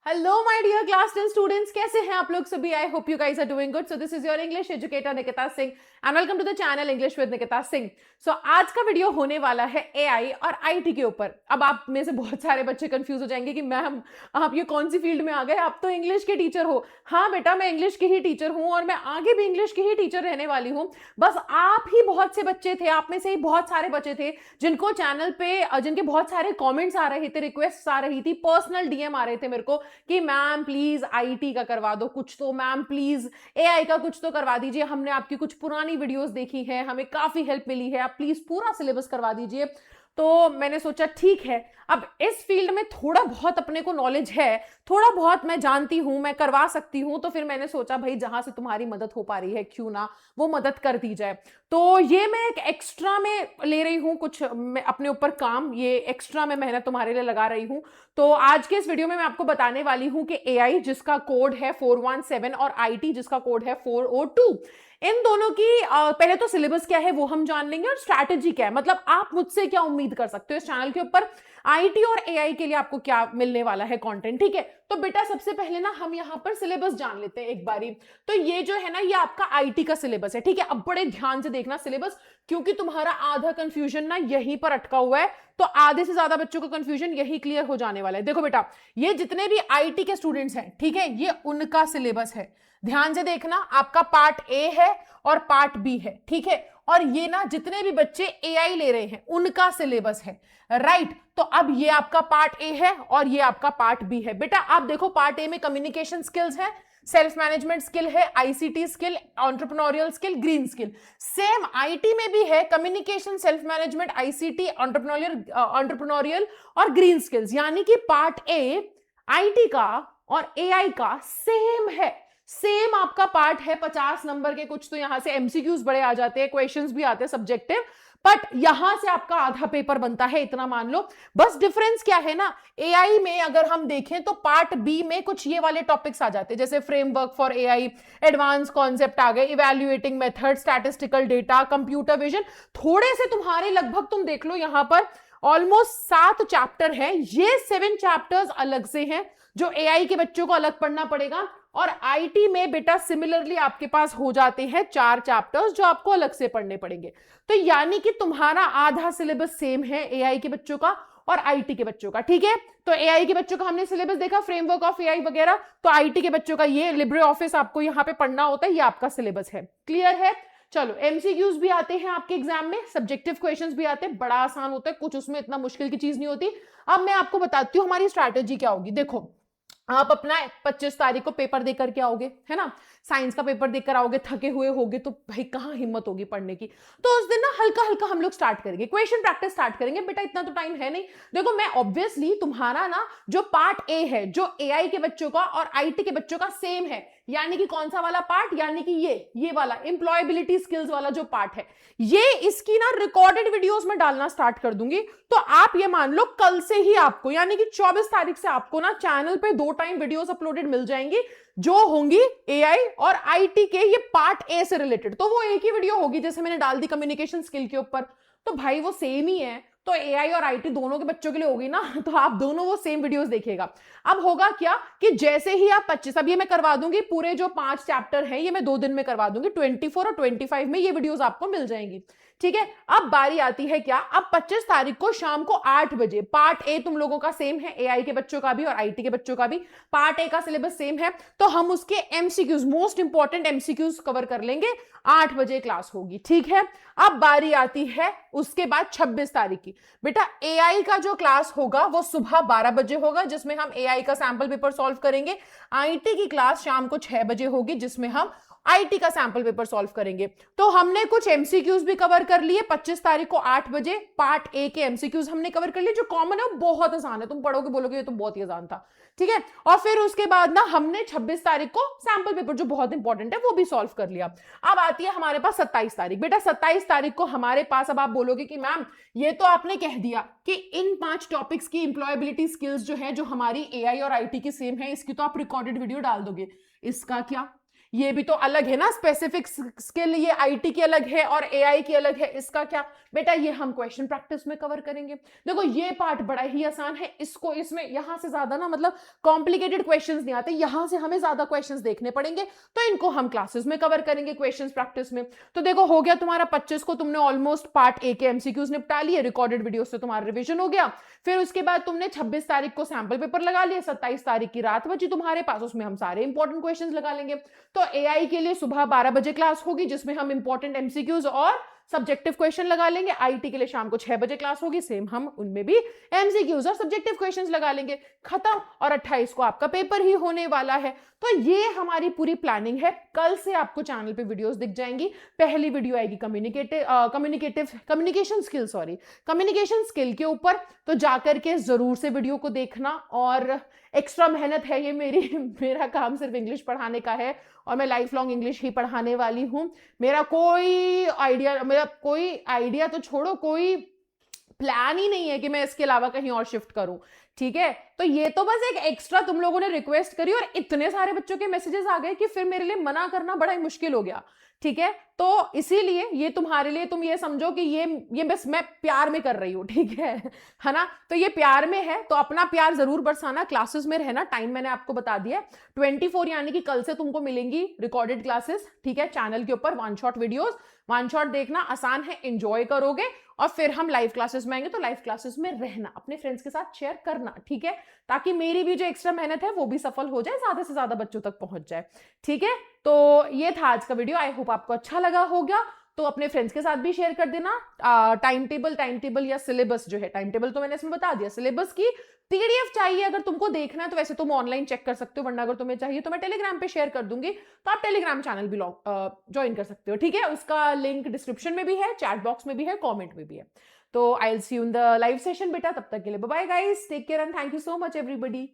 Hello my dear class 10 students, कैसे हैं आप लोग सभी। I hope you guys are doing good. So this is your English educator Nikita Singh and welcome to the channel English with Nikita Singh. So आज का video होने वाला है एआई और आईटी के ऊपर। अब आप में से बहुत सारे बच्चे कंफ्यूज हो जाएंगे कि मैम आप ये कौन सी फील्ड में आ गए, आप तो इंग्लिश के टीचर हो। हाँ बेटा, मैं इंग्लिश की ही टीचर हूँ और मैं आगे भी इंग्लिश की ही टीचर रहने वाली हूँ। बस आप ही बहुत से बच्चे थे, आप में से ही बहुत सारे बच्चे थे जिनको चैनल पे जिनके बहुत सारे कॉमेंट्स आ रहे थे, रिक्वेस्ट आ रही थी, पर्सनल डीएम आ रहे थे मेरे को कि मैम प्लीज आईटी का करवा दो कुछ, तो मैम प्लीज एआई का कुछ तो करवा दीजिए, हमने आपकी कुछ पुरानी वीडियोस देखी है, हमें काफी हेल्प मिली है, आप प्लीज पूरा सिलेबस करवा दीजिए। तो मैंने सोचा ठीक है, अब इस फील्ड में थोड़ा बहुत अपने को नॉलेज है, थोड़ा बहुत मैं जानती हूं, मैं करवा सकती हूं, तो फिर मैंने सोचा भाई जहां से तुम्हारी मदद हो पा रही है क्यों ना वो मदद कर दी जाए। तो ये मैं एक एक्स्ट्रा में ले रही हूं, कुछ मैं अपने ऊपर काम, ये एक्स्ट्रा में मेहनत तुम्हारे लिए लगा रही हूं। तो आज के इस वीडियो में मैं आपको बताने वाली हूं कि एआई जिसका कोड है 417 और आईटी जिसका कोड है 402, इन दोनों की पहले तो सिलेबस क्या है वो हम जान लेंगे और स्ट्रैटेजी क्या है, मतलब आप मुझसे क्या उम्मीद कर सकते हो इस चैनल के ऊपर आईटी और एआई के लिए आपको क्या मिलने वाला है कंटेंट। ठीक है, तो बेटा सबसे पहले ना हम यहां पर सिलेबस जान लेते हैं एक बारी। तो ये जो है ना, ये आपका आईटी का सिलेबस है। ठीक है, अब बड़े ध्यान से देखना सिलेबस, क्योंकि तुम्हारा आधा कंफ्यूजन ना यहीं पर अटका हुआ है। तो आधे से ज्यादा बच्चों का कंफ्यूजन यही क्लियर हो जाने वाला है। देखो बेटा, ये जितने भी आईटी के स्टूडेंट्स हैं, ठीक है, ये उनका सिलेबस है। ध्यान से देखना, आपका पार्ट ए है और पार्ट बी है। ठीक है, और ये ना जितने भी बच्चे एआई ले रहे हैं उनका सिलेबस है। राइट, तो अब ये आपका पार्ट ए है और ये आपका पार्ट बी है। बेटा आप देखो, पार्ट ए में कम्युनिकेशन स्किल्स है, सेल्फ मैनेजमेंट स्किल है, ICT skill, entrepreneurial skill, green skill. Same IT में भी है communication, self management, ICT, entrepreneurial और ग्रीन स्किल्स। यानी कि पार्ट ए आईटी का और एआई का सेम है, सेम आपका पार्ट है। 50 नंबर के कुछ तो यहां से एमसीक्यूज बड़े आ जाते हैं, क्वेश्चंस भी आते हैं सब्जेक्टिव, बट यहां से आपका आधा पेपर बनता है, इतना मान लो। बस डिफरेंस क्या है ना, एआई में अगर हम देखें तो पार्ट बी में कुछ ये वाले टॉपिक्स आ जाते हैं, जैसे framework for AI, advance concept आ गए, evaluating method, statistical data, computer vision. थोड़े से तुम्हारे लगभग तुम देख लो यहां पर ऑलमोस्ट 7 चैप्टर हैं। ये 7 चैप्टर्स अलग से हैं जो एआई के बच्चों को अलग पढ़ना पड़ेगा, और आईटी में बेटा सिमिलरली आपके पास हो जाते हैं 4 चैप्टर्स जो आपको अलग से पढ़ने पड़ेंगे। तो यानी कि तुम्हारा आधा सिलेबस सेम है एआई के बच्चों का और आईटी के बच्चों का। ठीक है, तो एआई के बच्चों का हमने सिलेबस देखा, फ्रेमवर्क ऑफ एआई वगैरह। तो आईटी के बच्चों का ये लिब्रे ऑफिस आपको यहां पे पढ़ना होता है, ये आपका सिलेबस है। क्लियर है? चलो, एमसीक्यूज भी आते हैं आपके एग्जाम में, सब्जेक्टिव क्वेश्चंस भी आते हैं, बड़ा आसान होता है, कुछ उसमें इतना मुश्किल की चीज नहीं होती। अब मैं आपको बताती हूँ हमारी स्ट्रैटेजी क्या होगी। देखो, आप अपना 25 तारीख को पेपर देकर के आओगे, है ना, साइंस का पेपर देकर आओगे, थके हुए होगे, तो भाई कहां हिम्मत होगी पढ़ने की। तो उस दिन ना हल्का हल्का हम लोग स्टार्ट करेंगे, क्वेश्चन प्रैक्टिस स्टार्ट करेंगे। बेटा इतना तो टाइम है नहीं। देखो, मैं ऑब्वियसली तुम्हारा ना जो पार्ट ए है, जो एआई के बच्चों का और आईटी के बच्चों का सेम है, यानी कि कौन सा वाला पार्ट, यानी कि ये वाला एम्प्लॉयबिलिटी स्किल्स वाला जो पार्ट है, ये इसकी ना रिकॉर्डेड वीडियोस में डालना स्टार्ट कर दूंगी। तो आप ये मान लो कल से ही आपको, यानी कि 24 तारीख से आपको ना चैनल पे 2 टाइम वीडियोस अपलोडेड मिल जाएंगी जो होंगी एआई और आईटी के, ये पार्ट ए से रिलेटेड। तो वो एक ही वीडियो होगी, जैसे मैंने डाल दी कम्युनिकेशन स्किल के ऊपर, तो भाई वो सेम ही है। तो एआई और आईटी दोनों के बच्चों के लिए होगी ना, तो आप दोनों वो सेम वीडियोस देखिएगा। अब होगा क्या कि जैसे ही आप 25, अब ये मैं करवा दूंगी, पूरे जो 5 चैप्टर हैं ये मैं 2 दिन में करवा दूंगी, 24 और 25 में ये वीडियोस आपको मिल जाएंगी। ठीक है, अब बारी आती है क्या, अब 25 तारीख को शाम को 8 बजे, पार्ट ए तुम लोगों का सेम है, एआई के बच्चों का भी और आईटी के बच्चों का भी पार्ट ए का सिलेबस सेम है, तो हम उसके MCQs, most important MCQs cover कर लेंगे। 8 बजे क्लास होगी। ठीक है, अब बारी आती है उसके बाद 26 तारीख की। बेटा एआई का जो क्लास होगा वो सुबह 12 बजे होगा, जिसमें हम एआई का सैंपल पेपर सॉल्व करेंगे। आईटी की क्लास शाम को 6 बजे होगी, जिसमें हम आईटी का सैंपल पेपर सॉल्व करेंगे। तो हमने कुछ एमसीक्यूज भी कवर कर लिए। 25 तारीख को 8 बजे पार्ट ए के एमसीक्यूज हमने कवर कर लिए, जो कॉमन है, वो बहुत आसान है, तुम पढ़ोगे बोलोगे ये तो बहुत ही आसान था। ठीक है, और फिर उसके बाद ना हमने 26 तारीख को सैंपल पेपर जो बहुत इंपॉर्टेंट है वो भी सॉल्व कर लिया। अब आती है हमारे पास 27 तारीख। बेटा 27 तारीख को हमारे पास, अब आप बोलोगे कि मैम ये तो आपने कह दिया कि इन 5 टॉपिक्स की इंप्लॉयबिलिटी स्किल्स जो है, जो हमारी एआई और आईटी की सेम है, इसकी तो आप रिकॉर्डेड वीडियो डाल दोगे। इसका क्या, ये भी तो अलग है ना, स्पेसिफिक स्किल, ये आईटी की अलग है और एआई की अलग है, इसका क्या बेटा, ये हम क्वेश्चन प्रैक्टिस में कवर करेंगे। देखो ये पार्ट बड़ा ही आसान है, इसको इसमें यहां से ज्यादा ना मतलब कॉम्प्लिकेटेड क्वेश्चंस नहीं आते, यहां से हमें ज्यादा क्वेश्चंस देखने पड़ेंगे, तो इनको हम क्लासेस में कवर करेंगे क्वेश्चंस प्रैक्टिस में। तो देखो हो गया तुम्हारा 25 को तुमने ऑलमोस्ट पार्ट ए के एमसीक्यूज निपटा लिए, रिकॉर्डेड वीडियो से तुम्हारा रिवीजन हो गया। फिर उसके बाद तुमने 26 तारीख को सैंपल पेपर लगा लिया, 27 तारीख की रात बची तुम्हारे पास, उसमें हम सारे इंपॉर्टेंट क्वेश्चंस लगा लेंगे। तो एआई के लिए सुबह 12 बजे क्लास होगी जिसमें हम इंपॉर्टेंट एमसीक्यूज और सब्जेक्टिव क्वेश्चन लगा लेंगे। आईटी के लिए शाम को 6 बजे क्लास होगी, सेम हम उनमें भी एमसीक्यूज और सब्जेक्टिव क्वेश्चंस लगा लेंगे, खत्म। और 28 को आपका पेपर ही होने वाला है। तो ये हमारी पूरी प्लानिंग है। कल से आपको चैनल पे वीडियोस दिख जाएंगी। पहली वीडियो आएगी कम्युनिकेशन स्किल के ऊपर, तो जाकर के जरूर से वीडियो को देखना। और एक्स्ट्रा मेहनत है ये मेरा काम सिर्फ इंग्लिश पढ़ाने का है और मैं लाइफ लॉन्ग इंग्लिश ही पढ़ाने वाली हूं। मेरा कोई आइडिया तो छोड़ो, कोई प्लान ही नहीं है कि मैं इसके अलावा कहीं और शिफ्ट करूं, ठीक है। तो ये तो बस एक एक्स्ट्रा तुम लोगों ने रिक्वेस्ट करी और इतने सारे बच्चों के मैसेजेस आ गए कि फिर मेरे लिए मना करना बड़ा ही मुश्किल हो गया, ठीक है। तो इसीलिए ये तुम्हारे लिए, तुम ये समझो कि ये बस मैं प्यार में कर रही हूँ, ठीक है ना। तो ये प्यार में है, तो अपना प्यार जरूर बरसाना, क्लासेस में रहना। टाइम मैंने आपको बता दिया 24 यानी कि कल से तुमको मिलेंगी रिकॉर्डेड क्लासेस, ठीक है, चैनल के ऊपर 1 शॉट वीडियोस। 1 शॉट देखना आसान है, एंजॉय करोगे और फिर हम लाइव क्लासेस में आएंगे। तो लाइव क्लासेस में रहना, अपने फ्रेंड्स के साथ शेयर करना, ठीक है, ताकि मेरी भी जो एक्स्ट्रा मेहनत है वो भी सफल हो जाए, ज्यादा से ज्यादा बच्चों तक पहुंच जाए, ठीक है। तो ये था आज का वीडियो, आई होप आपको अच्छा लगा होगा। तो अपने फ्रेंड्स के साथ भी शेयर कर देना। टाइम टेबल या सिलेबस जो है, टाइम टेबल तो मैंने इसमें बता दिया, सिलेबस की पीडीएफ चाहिए अगर तुमको देखना है तो वैसे तुम ऑनलाइन चेक कर सकते हो, वरना अगर तुम्हें चाहिए तो मैं टेलीग्राम पे शेयर कर दूंगी, तो आप टेलीग्राम चैनल भी ज्वाइन कर सकते हो, ठीक है। उसका लिंक डिस्क्रिप्शन में भी है, चैट बॉक्स में भी है, कॉमेंट में भी है। तो I will see you in the live session बेटा, तब तक के लिए bye bye guys, take care and thank you so much everybody.